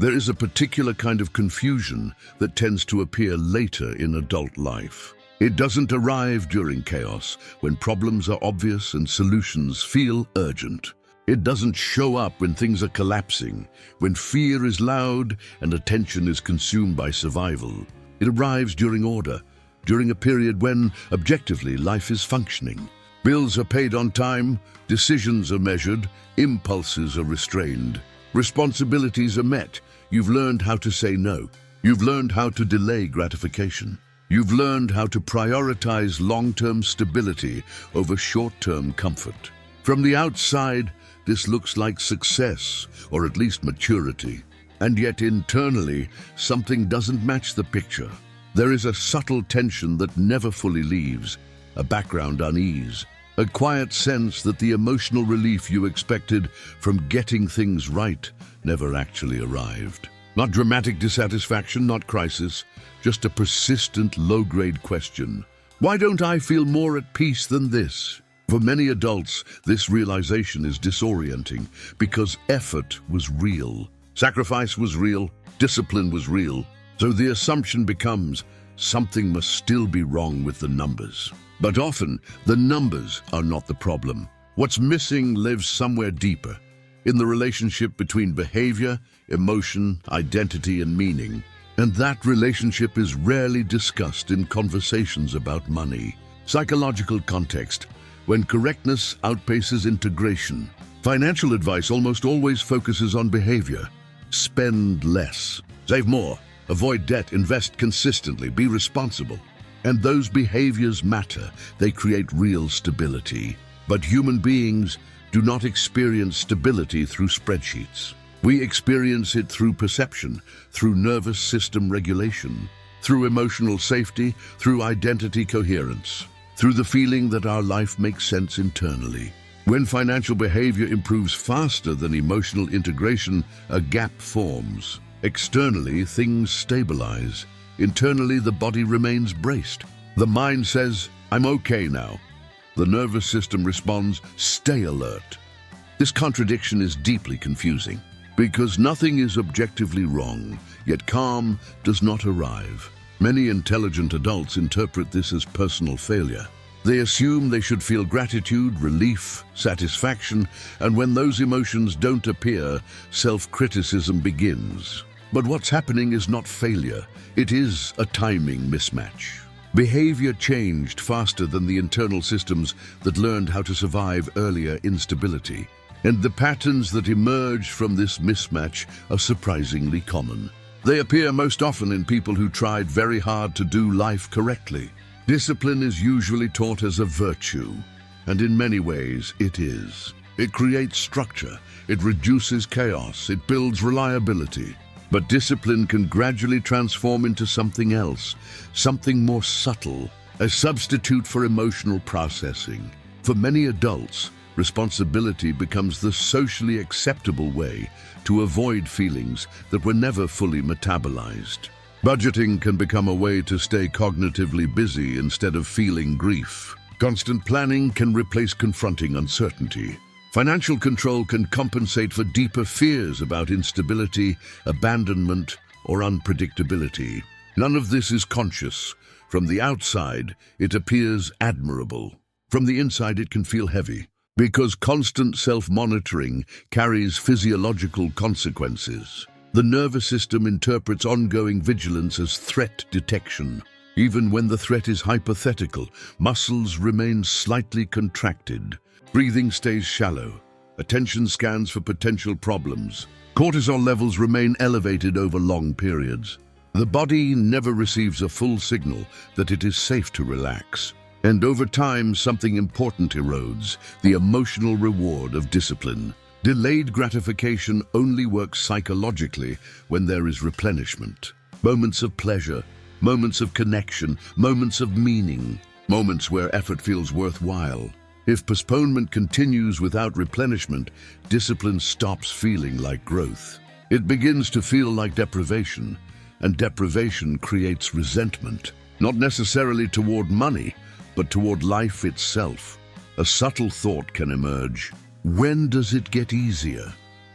There is a particular kind of confusion that tends to appear later in adult life. It doesn't arrive during chaos, when problems are obvious and solutions feel urgent. It doesn't show up when things are collapsing, when fear is loud and attention is consumed by survival. It arrives during order, during a period when, objectively, life is functioning. Bills are paid on time, decisions are measured, impulses are restrained, responsibilities are met. You've learned how to say no. You've learned how to delay gratification. You've learned how to prioritize long-term stability over short-term comfort. From the outside, this looks like success, or at least maturity. And yet internally, something doesn't match the picture. There is a subtle tension that never fully leaves, a background unease, a quiet sense that the emotional relief you expected from getting things right never actually arrived. Not dramatic dissatisfaction, not crisis, just a persistent low-grade question. Why don't I feel more at peace than this? For many adults, this realization is disorienting because effort was real, sacrifice was real, discipline was real. So the assumption becomes something must still be wrong with the numbers. But often, the numbers are not the problem. What's missing lives somewhere deeper, in the relationship between behavior, emotion, identity, and meaning. And that relationship is rarely discussed in conversations about money. Psychological context, when correctness outpaces integration. Financial advice almost always focuses on behavior. Spend less, save more, avoid debt, invest consistently, be responsible. And those behaviors matter. They create real stability. But human beings do not experience stability through spreadsheets. We experience it through perception, through nervous system regulation, through emotional safety, through identity coherence, through the feeling that our life makes sense internally. When financial behavior improves faster than emotional integration, a gap forms. Externally, things stabilize. Internally, the body remains braced. The mind says, "I'm okay now." The nervous system responds, "Stay alert." This contradiction is deeply confusing because nothing is objectively wrong, yet calm does not arrive. Many intelligent adults interpret this as personal failure. They assume they should feel gratitude, relief, satisfaction, and when those emotions don't appear, self-criticism begins. But what's happening is not failure, it is a timing mismatch. Behavior changed faster than the internal systems that learned how to survive earlier instability. And the patterns that emerge from this mismatch are surprisingly common. They appear most often in people who tried very hard to do life correctly. Discipline is usually taught as a virtue, and in many ways it is. It creates structure, it reduces chaos, it builds reliability. But discipline can gradually transform into something else, something more subtle, a substitute for emotional processing. For many adults, responsibility becomes the socially acceptable way to avoid feelings that were never fully metabolized. Budgeting can become a way to stay cognitively busy instead of feeling grief. Constant planning can replace confronting uncertainty. Financial control can compensate for deeper fears about instability, abandonment, or unpredictability. None of this is conscious. From the outside, it appears admirable. From the inside, it can feel heavy, because constant self-monitoring carries physiological consequences. The nervous system interprets ongoing vigilance as threat detection. Even when the threat is hypothetical, muscles remain slightly contracted. Breathing stays shallow. Attention scans for potential problems. Cortisol levels remain elevated over long periods. The body never receives a full signal that it is safe to relax. And over time, something important erodes, the emotional reward of discipline. Delayed gratification only works psychologically when there is replenishment. Moments of pleasure, moments of connection, moments of meaning, moments where effort feels worthwhile. If postponement continues without replenishment, discipline stops feeling like growth. It begins to feel like deprivation, and deprivation creates resentment, not necessarily toward money, but toward life itself. A subtle thought can emerge. When does it get easier?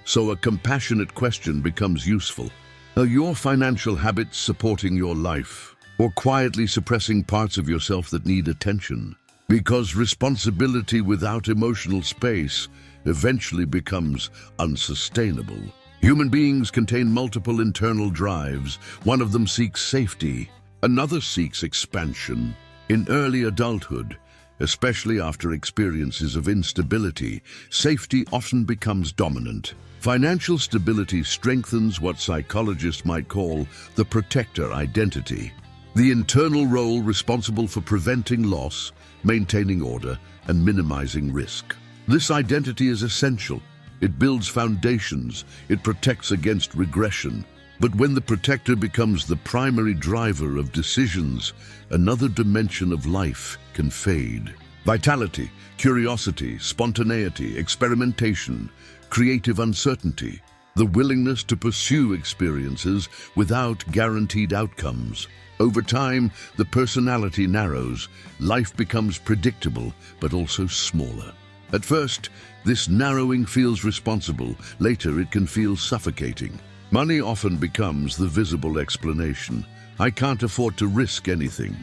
so a compassionate question becomes useful. Are your financial habits supporting your life, or quietly suppressing parts of yourself that need attention? Because responsibility without emotional space eventually becomes unsustainable. Human beings contain multiple internal drives. One of them seeks safety, another seeks expansion. In early adulthood, especially after experiences of instability, safety often becomes dominant. Financial stability strengthens what psychologists might call the protector identity, the internal role responsible for preventing loss, maintaining order, and minimizing risk. This identity is essential. It builds foundations, it protects against regression. But when the protector becomes the primary driver of decisions, another dimension of life can fade. Vitality, curiosity, spontaneity, experimentation, creative uncertainty, the willingness to pursue experiences without guaranteed outcomes. Over time, the personality narrows, life becomes predictable, but also smaller. At first, this narrowing feels responsible. Later, it can feel suffocating. Money often becomes the visible explanation. I can't afford to risk anything.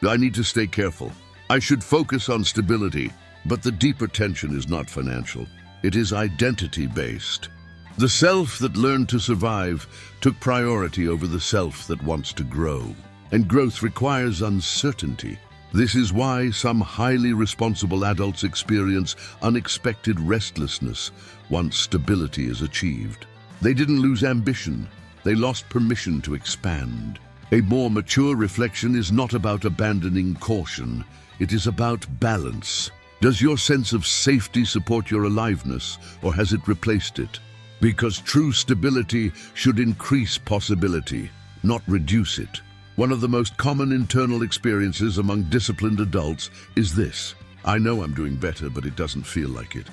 I need to stay careful. I should focus on stability. But the deeper tension is not financial. It is identity-based. The self that learned to survive took priority over the self that wants to grow. And growth requires uncertainty. This is why some highly responsible adults experience unexpected restlessness once stability is achieved. They didn't lose ambition, they lost permission to expand. A more mature reflection is not about abandoning caution, it is about balance. Does your sense of safety support your aliveness, or has it replaced it? Because true stability should increase possibility, not reduce it. One of the most common internal experiences among disciplined adults is this: I know I'm doing better, but it doesn't feel like it.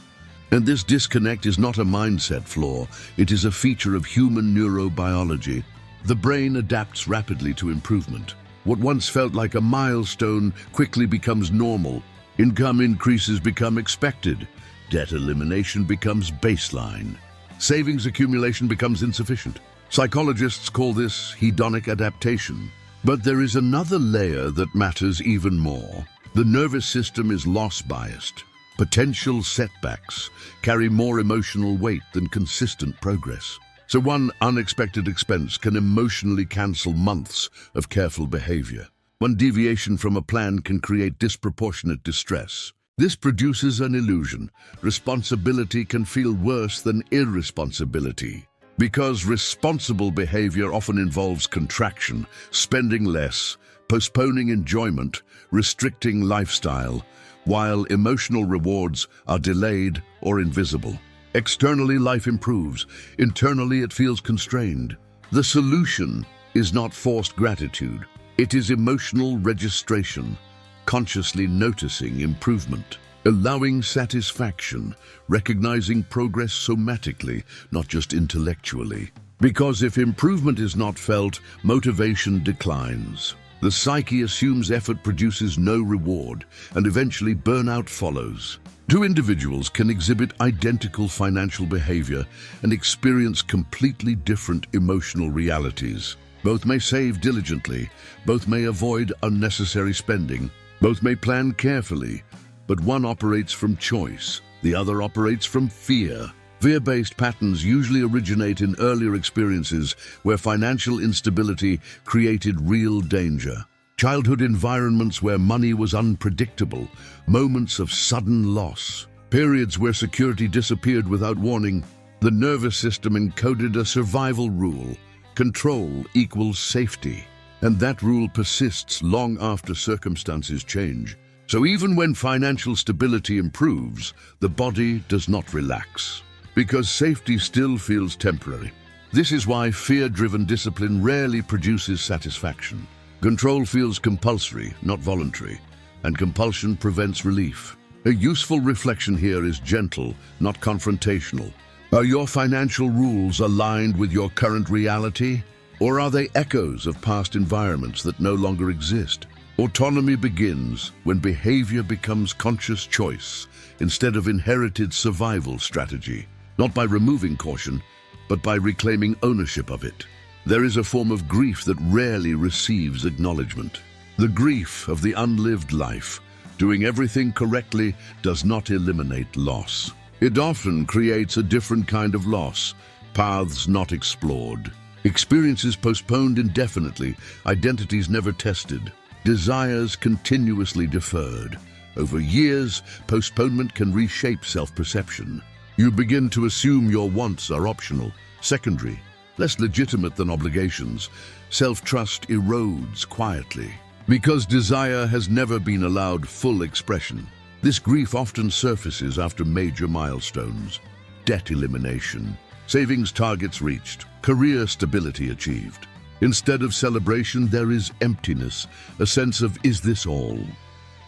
And this disconnect is not a mindset flaw, it is a feature of human neurobiology. The brain adapts rapidly to improvement. What once felt like a milestone quickly becomes normal. Income increases become expected. Debt elimination becomes baseline. Savings accumulation becomes insufficient. Psychologists call this hedonic adaptation. But there is another layer that matters even more. The nervous system is loss-biased. Potential setbacks carry more emotional weight than consistent progress. So one unexpected expense can emotionally cancel months of careful behavior. One deviation from a plan can create disproportionate distress. This produces an illusion. Responsibility can feel worse than irresponsibility. Because responsible behavior often involves contraction, spending less, postponing enjoyment, restricting lifestyle, while emotional rewards are delayed or invisible. Externally, life improves. Internally, it feels constrained. The solution is not forced gratitude. It is emotional registration, consciously noticing improvement, allowing satisfaction, recognizing progress somatically, not just intellectually. Because if improvement is not felt, motivation declines. The psyche assumes effort produces no reward, and eventually burnout follows. Two individuals can exhibit identical financial behavior and experience completely different emotional realities. Both may save diligently, both may avoid unnecessary spending, both may plan carefully, but one operates from choice, the other operates from fear. Fear-based patterns usually originate in earlier experiences where financial instability created real danger. Childhood environments where money was unpredictable, moments of sudden loss, periods where security disappeared without warning. The nervous system encoded a survival rule: control equals safety. And that rule persists long after circumstances change. So even when financial stability improves, the body does not relax, because safety still feels temporary. This is why fear-driven discipline rarely produces satisfaction. Control feels compulsory, not voluntary, and compulsion prevents relief. A useful reflection here is gentle, not confrontational. Are your financial rules aligned with your current reality? Or are they echoes of past environments that no longer exist? Autonomy begins when behavior becomes conscious choice instead of inherited survival strategy. not by removing caution, but by reclaiming ownership of it. There is a form of grief that rarely receives acknowledgement. The grief of the unlived life. Doing everything correctly does not eliminate loss. It often creates a different kind of loss, paths not explored, experiences postponed indefinitely, identities never tested, desires continuously deferred. Over years, postponement can reshape self-perception. You begin to assume your wants are optional, secondary, less legitimate than obligations. Self-trust erodes quietly. Because desire has never been allowed full expression, this grief often surfaces after major milestones. Debt elimination, savings targets reached, career stability achieved. Instead of celebration, there is emptiness, a sense of, is this all?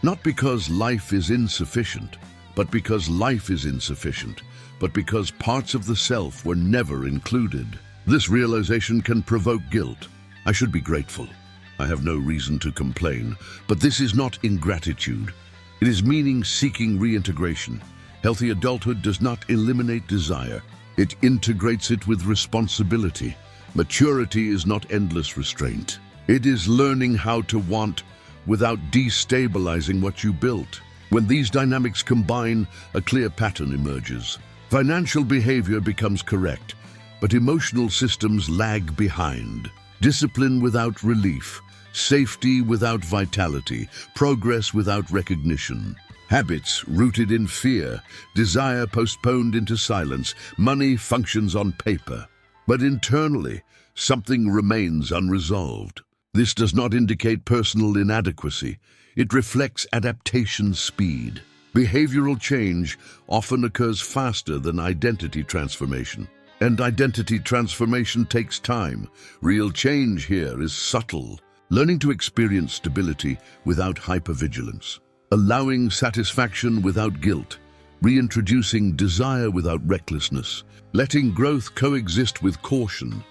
Not because life is insufficient, but because life is insufficient, but because parts of the self were never included. This realization can provoke guilt. I should be grateful. I have no reason to complain, but this is not ingratitude. It is meaning-seeking reintegration. Healthy adulthood does not eliminate desire. It integrates it with responsibility. Maturity is not endless restraint. It is learning how to want without destabilizing what you built. When these dynamics combine, a clear pattern emerges. Financial behavior becomes correct, but emotional systems lag behind. Discipline without relief. Safety without vitality, progress without recognition. Habits rooted in fear, desire postponed into silence, money functions on paper. But internally, something remains unresolved. This does not indicate personal inadequacy. It reflects adaptation speed. Behavioral change often occurs faster than identity transformation. And identity transformation takes time. Real change here is subtle. Learning to experience stability without hypervigilance, allowing satisfaction without guilt, reintroducing desire without recklessness, letting growth coexist with caution.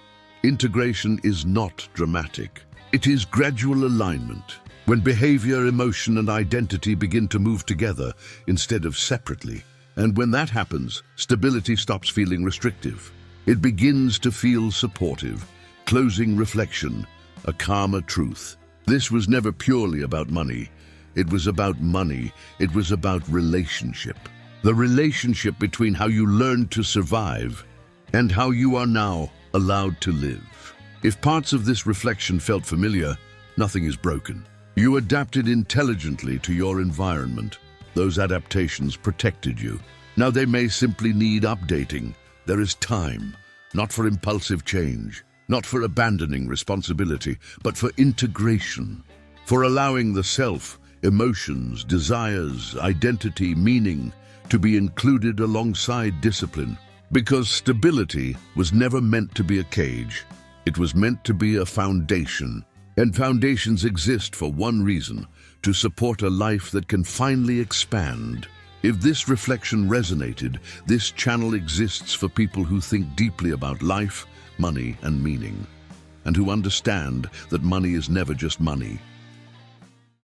Integration is not dramatic. It is gradual alignment, when behavior, emotion, and identity begin to move together instead of separately. And when that happens, stability stops feeling restrictive. It begins to feel supportive, closing reflection, a calmer truth. This was never purely about money. It was about money. It was about relationship. The relationship between how you learned to survive and how you are now allowed to live. If parts of this reflection felt familiar, nothing is broken. You adapted intelligently to your environment. Those adaptations protected you. Now they may simply need updating. There is time, not for impulsive change, not for abandoning responsibility, but for integration, for allowing the self, emotions, desires, identity, meaning to be included alongside discipline. Because stability was never meant to be a cage. It was meant to be a foundation. And foundations exist for one reason, to support a life that can finally expand. If this reflection resonated, this channel exists for people who think deeply about life, money, and meaning, and who understand that money is never just money.